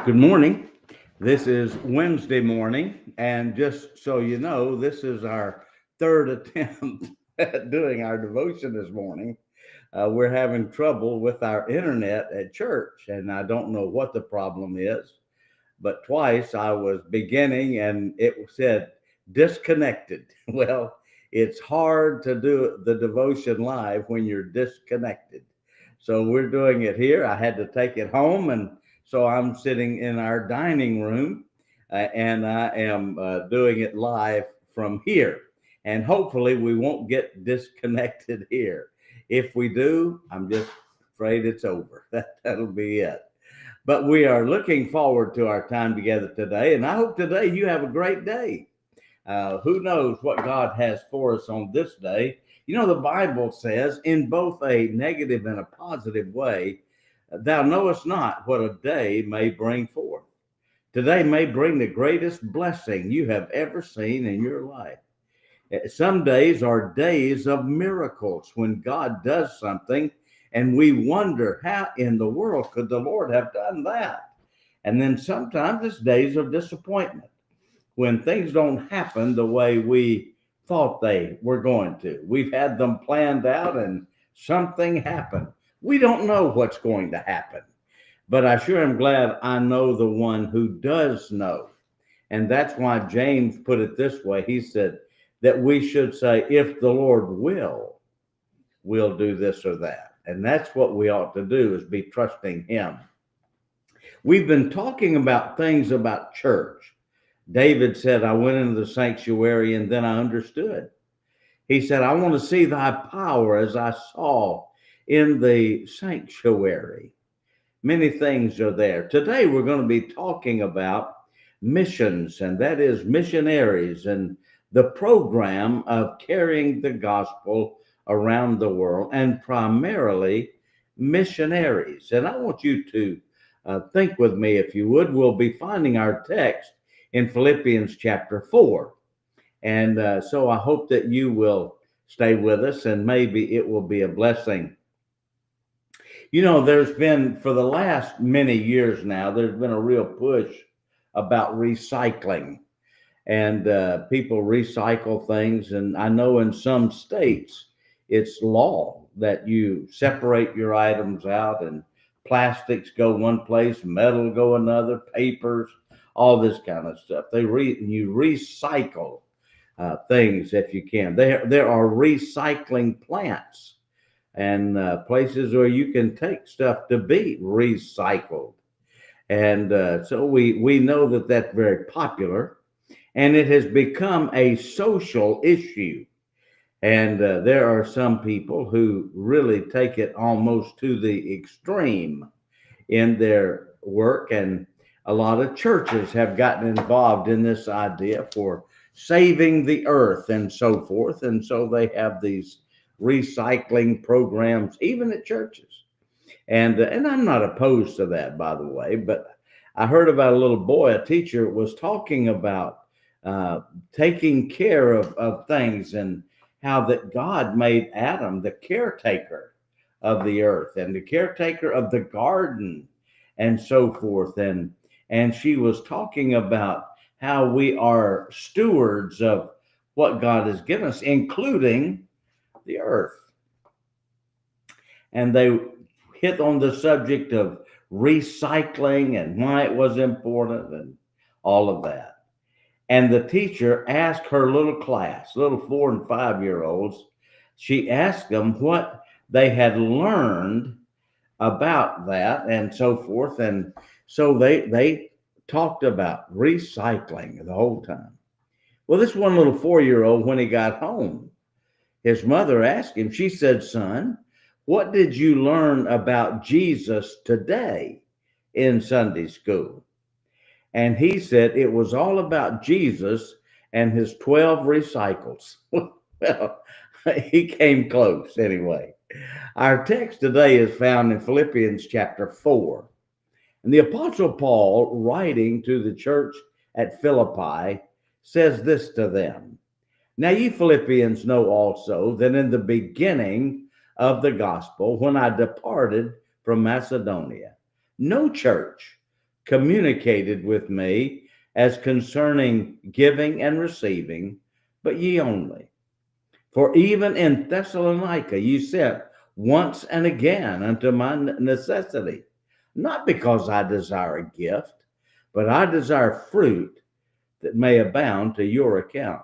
Good morning. This is Wednesday morning, and just so you know, this is our third attempt at doing our devotion this morning. We're having trouble with our internet at church, and I don't know what the problem is, but twice I was beginning and it said disconnected. Well, it's hard to do the devotion live when you're disconnected. So we're doing it here. I had to take it home, and so I'm sitting in our dining room and I am doing it live from here. And hopefully, we won't get disconnected here. If we do, I'm just afraid it's over. That'll be it. But we are looking forward to our time together today. And I hope today you have a great day. Who knows what God has for us on this day? You know, the Bible says, in both a negative and a positive way, thou knowest not what a day may bring forth. Today may bring the greatest blessing you have ever seen in your life. Some days are days of miracles when God does something and we wonder, how in the world could the Lord have done that? And then sometimes it's days of disappointment when things don't happen the way we thought they were going to. We've had them planned out and something happened. We don't know what's going to happen, but I sure am glad I know the one who does know. And that's why James put it this way. He said that we should say, if the Lord will, we'll do this or that. And that's what we ought to do, is be trusting him. We've been talking about things about church. David said, I went into the sanctuary and then I understood. He said, I want to see thy power as I saw in the sanctuary. Many things are there. Today we're going to be talking about missions, and that is missionaries and the program of carrying the gospel around the world, and primarily missionaries. And I want you to think with me, if you would. We'll be finding our text in Philippians chapter 4. And so I hope that you will stay with us and maybe it will be a blessing. You know, there's been, for the last many years now, there's been a real push about recycling, and people recycle things. And I know in some states it's law that you separate your items out, and plastics go one place, metal go another, papers, all this kind of stuff. You recycle things if you can. There are recycling plants and places where you can take stuff to be recycled. And so we know that that's very popular, and it has become a social issue. And there are some people who really take it almost to the extreme in their work. And a lot of churches have gotten involved in this idea for saving the earth and so forth. And so they have these recycling programs, even at churches. And I'm not opposed to that, by the way, but I heard about a little boy, a teacher was talking about taking care of things, and how that God made Adam the caretaker of the earth and the caretaker of the garden and so forth. And she was talking about how we are stewards of what God has given us, including the earth. And they hit on the subject of recycling and why it was important and all of that. And the teacher asked her little class, little 4 and 5 year olds, she asked them what they had learned about that and so forth. And so they talked about recycling the whole time. Well, this one little 4 year old, when he got home, his mother asked him, she said, son, what did you learn about Jesus today in Sunday school? And he said it was all about Jesus and his 12 recycles. Well, he came close anyway. Our text today is found in Philippians chapter 4. And the Apostle Paul, writing to the church at Philippi, says this to them. Now ye Philippians know also that in the beginning of the gospel, when I departed from Macedonia, no church communicated with me as concerning giving and receiving, but ye only. For even in Thessalonica ye sent once and again unto my necessity, not because I desire a gift, but I desire fruit that may abound to your account.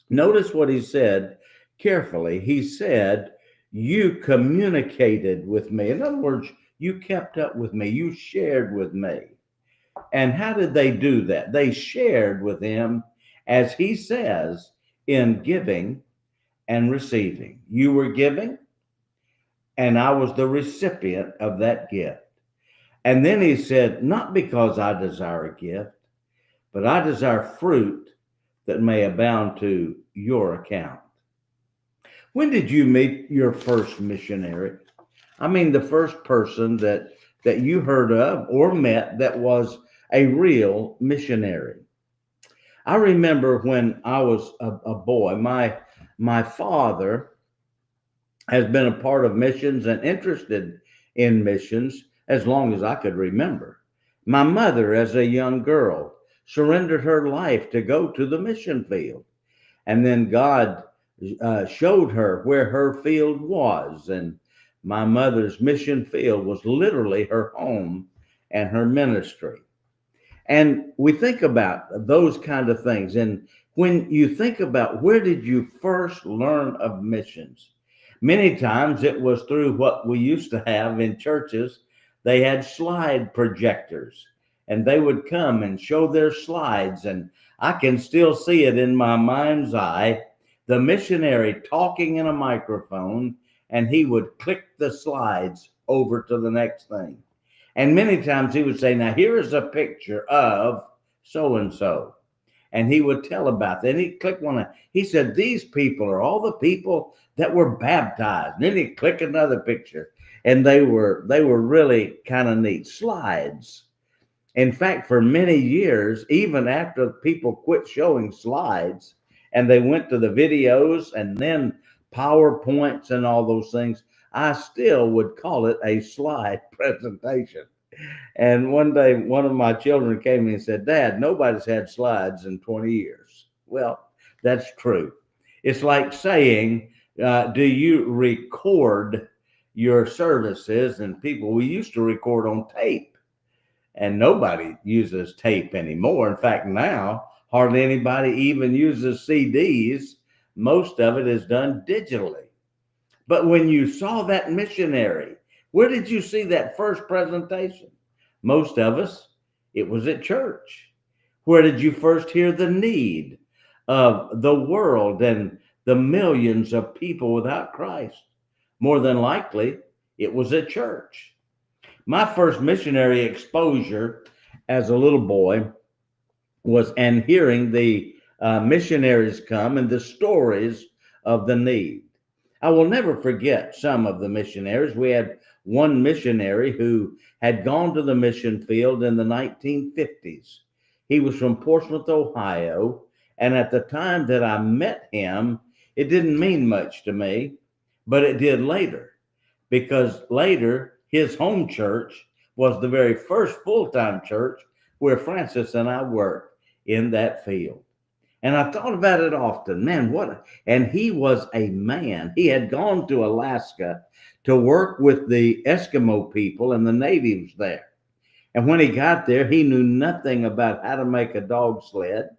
Notice what he said carefully. He said, you communicated with me. In other words, you kept up with me. You shared with me. And how did they do that? They shared with him, as he says, in giving and receiving. You were giving, and I was the recipient of that gift. And then he said, not because I desire a gift, but I desire fruit that may abound to your account. When did you meet your first missionary? I mean, the first person that you heard of or met that was a real missionary. I remember when I was a boy, my father has been a part of missions and interested in missions as long as I could remember. My mother, as a young girl, surrendered her life to go to the mission field. And then God showed her where her field was. And my mother's mission field was literally her home and her ministry. And we think about those kind of things. And when you think about where did you first learn of missions, many times it was through what we used to have in churches. They had slide projectors, and they would come and show their slides. And I can still see it in my mind's eye, the missionary talking in a microphone, and he would click the slides over to the next thing. And many times he would say, now here is a picture of so-and-so. And he would tell about that. And he'd click one. He said, these people are all the people that were baptized. And then he'd click another picture. And they were really kind of neat slides. In fact, for many years, even after people quit showing slides and they went to the videos and then PowerPoints and all those things, I still would call it a slide presentation. And one day, one of my children came to me and said, Dad, nobody's had slides in 20 years. Well, that's true. It's like saying, do you record your services? And people, we used to record on tape, and nobody uses tape anymore. In fact, now, hardly anybody even uses CDs. Most of it is done digitally. But when you saw that missionary, where did you see that first presentation? Most of us, it was at church. Where did you first hear the need of the world and the millions of people without Christ? More than likely, it was at church. My first missionary exposure as a little boy was and hearing the missionaries come and the stories of the need. I will never forget some of the missionaries. We had one missionary who had gone to the mission field in the 1950s. He was from Portsmouth, Ohio. And at the time that I met him, it didn't mean much to me, but it did later, because later his home church was the very first full-time church where Francis and I worked in that field. And I thought about it often. Man, and he was a man. He had gone to Alaska to work with the Eskimo people and the natives there. And when he got there, he knew nothing about how to make a dog sled.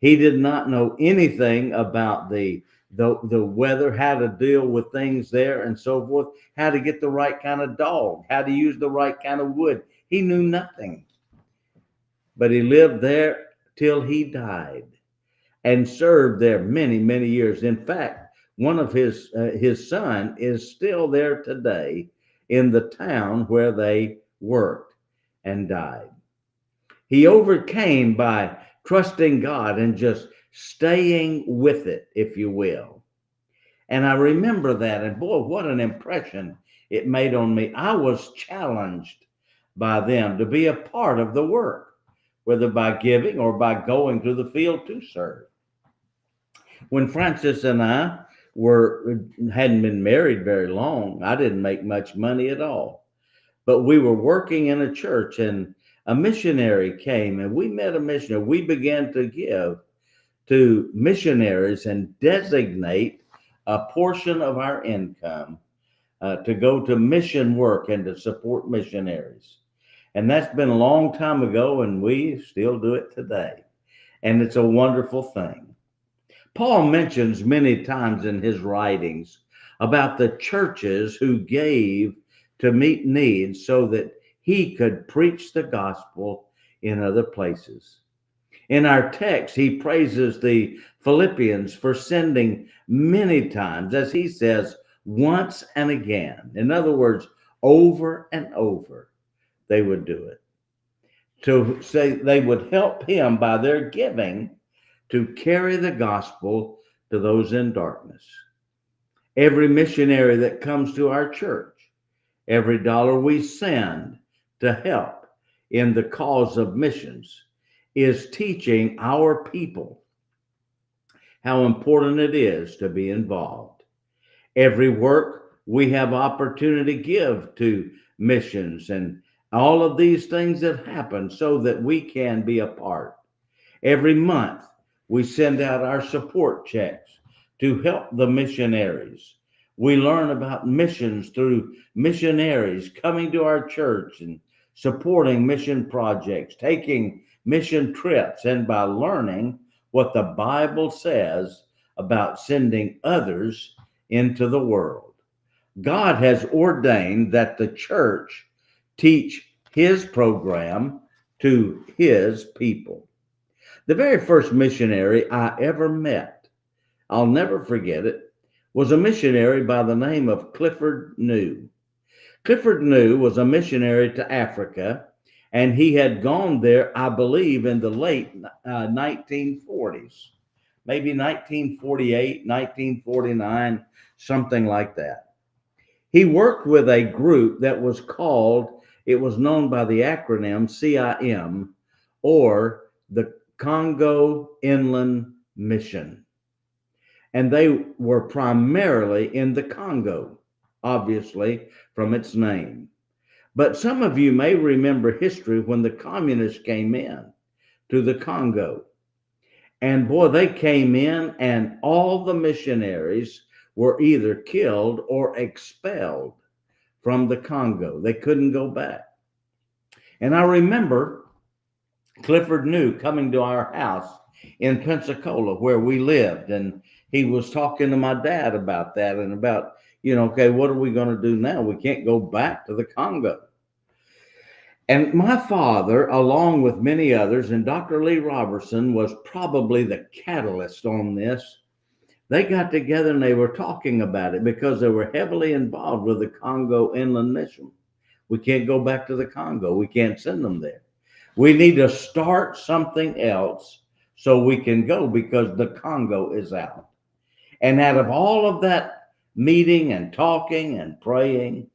He did not know anything about the weather, how to deal with things there and so forth, how to get the right kind of dog, how to use the right kind of wood. He knew nothing. But he lived there till he died and served there many, many years. In fact, one of his son is still there today in the town where they worked and died. He overcame by trusting God and just staying with it, if you will. And I remember that, and boy, what an impression it made on me. I was challenged by them to be a part of the work, whether by giving or by going to the field to serve. When Francis and I hadn't been married very long, I didn't make much money at all. But we were working in a church, and a missionary came and we met a missionary. We began to give to missionaries and designate a portion of our income to go to mission work and to support missionaries. And that's been a long time ago, and we still do it today. And it's a wonderful thing. Paul mentions many times in his writings about the churches who gave to meet needs so that he could preach the gospel in other places. In our text, he praises the Philippians for sending many times, as he says, once and again. In other words, over and over, they would do it. To say they would help him by their giving to carry the gospel to those in darkness. Every missionary that comes to our church, every dollar we send to help in the cause of missions, is teaching our people how important it is to be involved. Every work we have opportunity to give to missions and all of these things that happen so that we can be a part. Every month we send out our support checks to help the missionaries. We learn about missions through missionaries coming to our church and supporting mission projects, taking mission trips, and by learning what the Bible says about sending others into the world. God has ordained that the church teach his program to his people. The very first missionary I ever met, I'll never forget it, was a missionary by the name of Clifford New. Clifford New was a missionary to Africa, and he had gone there, I believe, in the late 1940s, maybe 1948, 1949, something like that. He worked with a group that was called, it was known by the acronym CIM, or the Congo Inland Mission. And they were primarily in the Congo, obviously from its name. But some of you may remember history when the communists came in to the Congo. And boy, they came in and all the missionaries were either killed or expelled from the Congo. They couldn't go back. And I remember Clifford New coming to our house in Pensacola where we lived, and he was talking to my dad about that and about, okay, what are we going to do now? We can't go back to the Congo. And my father, along with many others, and Dr. Lee Robertson was probably the catalyst on this. They got together and they were talking about it because they were heavily involved with the Congo Inland Mission. We can't go back to the Congo. We can't send them there. We need to start something else so we can go because the Congo is out. And out of all of that meeting and talking and praying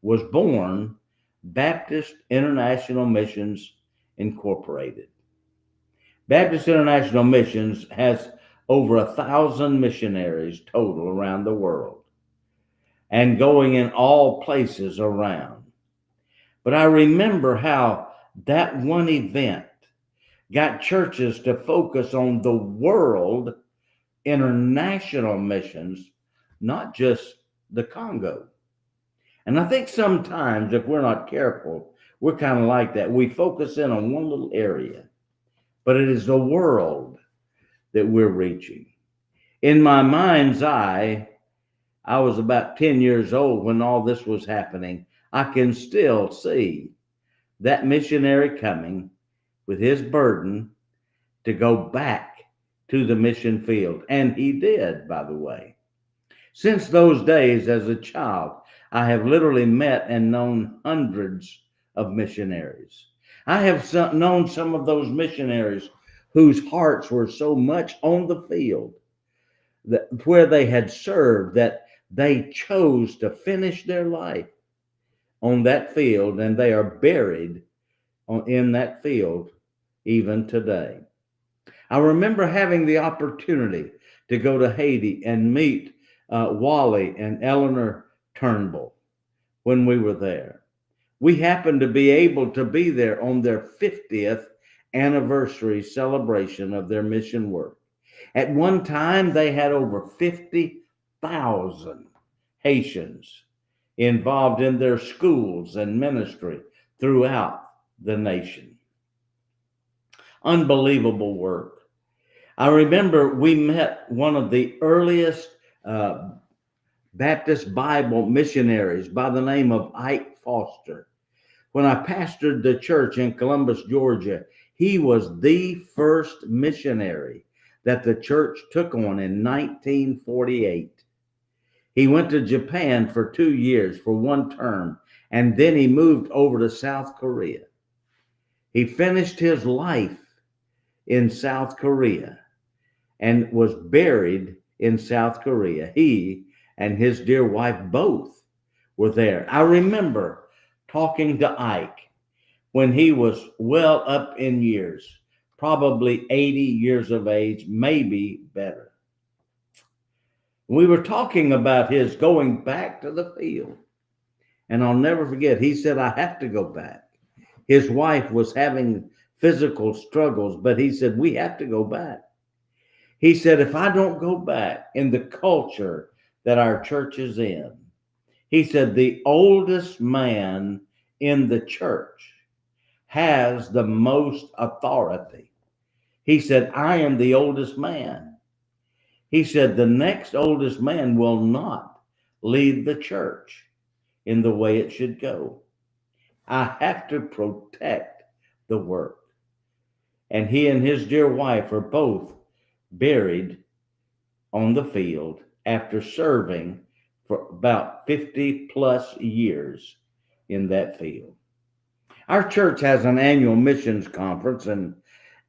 was born Baptist International Missions Incorporated. Baptist International Missions has over 1,000 missionaries total around the world and going in all places around. But I remember how that one event got churches to focus on the world international missions, not just the Congo. And I think sometimes if we're not careful, we're kind of like that. We focus in on one little area, but it is the world that we're reaching. In my mind's eye, I was about 10 years old when all this was happening. I can still see that missionary coming with his burden to go back to the mission field. And he did, by the way. Since those days as a child, I have literally met and known hundreds of missionaries. I have known some of those missionaries whose hearts were so much on the field that where they had served that they chose to finish their life on that field, and they are buried in that field even today. I remember having the opportunity to go to Haiti and meet Wally and Eleanor Turnbull when we were there. We happened to be able to be there on their 50th anniversary celebration of their mission work. At one time, they had over 50,000 Haitians involved in their schools and ministry throughout the nation. Unbelievable work. I remember we met one of the earliest Baptist Bible missionaries by the name of Ike Foster. When I pastored the church in Columbus, Georgia, he was the first missionary that the church took on in 1948. He went to Japan for 2 years for one term, and then he moved over to South Korea. He finished his life in South Korea and was buried in South Korea. He and his dear wife both were there. I remember talking to Ike when he was well up in years, probably 80 years of age, maybe better. We were talking about his going back to the field. And I'll never forget, he said, I have to go back. His wife was having physical struggles, but he said, we have to go back. He said, if I don't go back in the culture that our church is in, he said, the oldest man in the church has the most authority. He said, I am the oldest man. He said, the next oldest man will not lead the church in the way it should go. I have to protect the work. And he and his dear wife are both buried on the field after serving for about 50 plus years in that field. Our church has an annual missions conference, and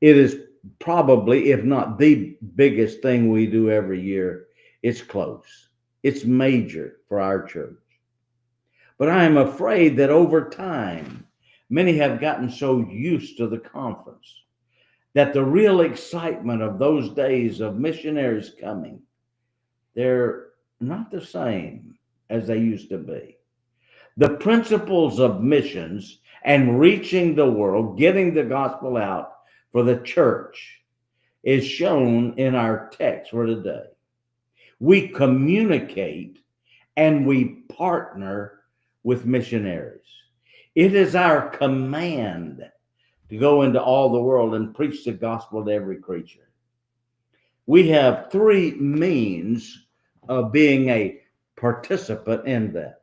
it is probably, if not the biggest thing we do every year. It's close. It's major for our church. But I am afraid that over time, many have gotten so used to the conference that the real excitement of those days of missionaries coming, they're not the same as they used to be. The principles of missions and reaching the world, getting the gospel out for the church, is shown in our text for today. We communicate and we partner with missionaries. It is our command to go into all the world and preach the gospel to every creature. We have three means of being a participant in that.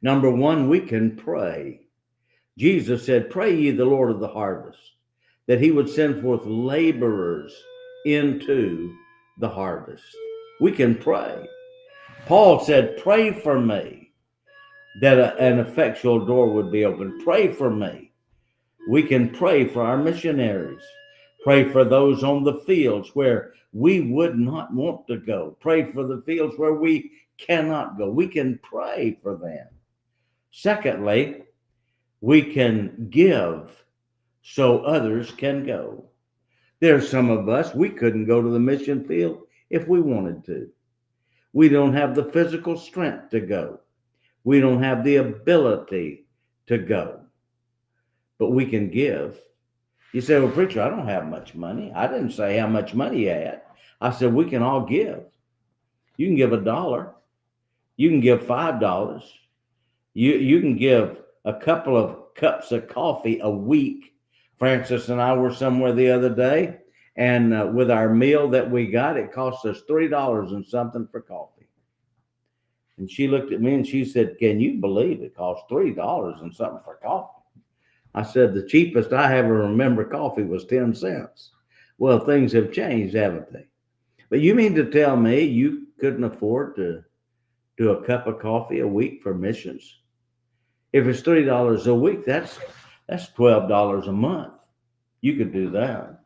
Number one, we can pray. Jesus said, pray ye the Lord of the harvest, that he would send forth laborers into the harvest. We can pray. Paul said, pray for me that an effectual door would be open. Pray for me. We can pray for our missionaries. Pray for those on the fields where we would not want to go. Pray for the fields where we cannot go. We can pray for them. Secondly, we can give so others can go. There's some of us, we couldn't go to the mission field if we wanted to. We don't have the physical strength to go. We don't have the ability to go. But we can give. You say, well, preacher, I don't have much money. I didn't say how much money you had. I said, we can all give. You can give $1. You can give $5. You can give a couple of cups of coffee a week. Francis and I were somewhere the other day, and with our meal that we got, it cost us $3 and something for coffee. And she looked at me and she said, can you believe it cost $3 and something for coffee? I said, the cheapest I ever remember coffee was 10 cents. Well, things have changed, haven't they? But you mean to tell me you couldn't afford to do a cup of coffee a week for missions? If it's $3 a week, that's $12 a month. You could do that.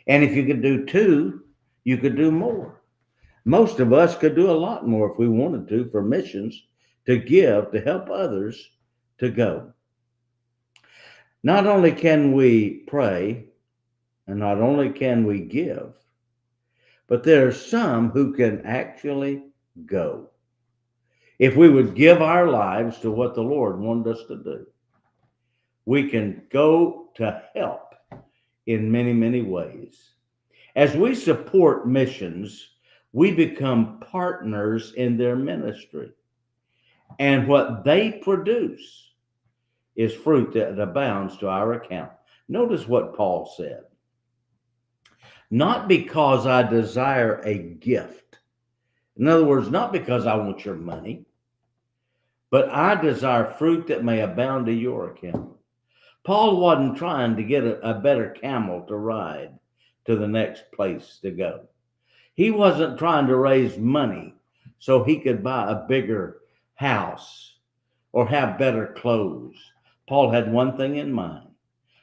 And if you could do 2, you could do more. Most of us could do a lot more if we wanted to for missions, to give, to help others to go. Not only can we pray, and not only can we give, but there are some who can actually go. If we would give our lives to what the Lord wanted us to do, we can go to help in many, many ways. As we support missions, we become partners in their ministry. And what they produce is fruit that abounds to our account. Notice what Paul said. Not because I desire a gift. In other words, not because I want your money, but I desire fruit that may abound to your account. Paul wasn't trying to get a better camel to ride to the next place to go. He wasn't trying to raise money so he could buy a bigger house or have better clothes. Paul had one thing in mind.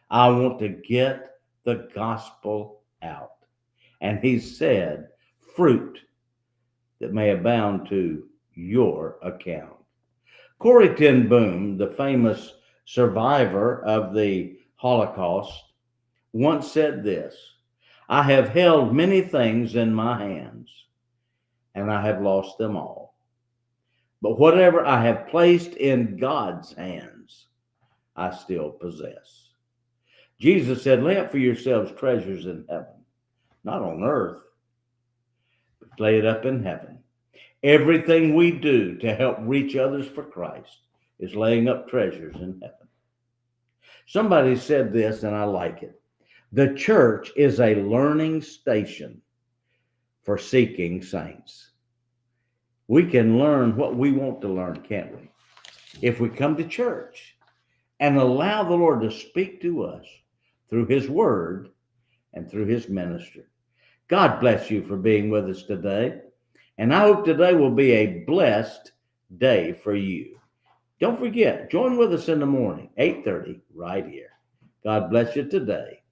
I want to get the gospel out. And he said, fruit that may abound to your account. Corrie ten Boom, the famous survivor of the Holocaust, once said this: I have held many things in my hands, and I have lost them all. But whatever I have placed in God's hands, I still possess. Jesus said, lay up for yourselves treasures in heaven, not on earth, but lay it up in heaven. Everything we do to help reach others for Christ is laying up treasures in heaven. Somebody said this, and I like it. The church is a learning station for seeking saints. We can learn what we want to learn, can't we? If we come to church and allow the Lord to speak to us through his word and through his ministry. God bless you for being with us today. And I hope today will be a blessed day for you. Don't forget, join with us in the morning, 8:30, right here. God bless you today.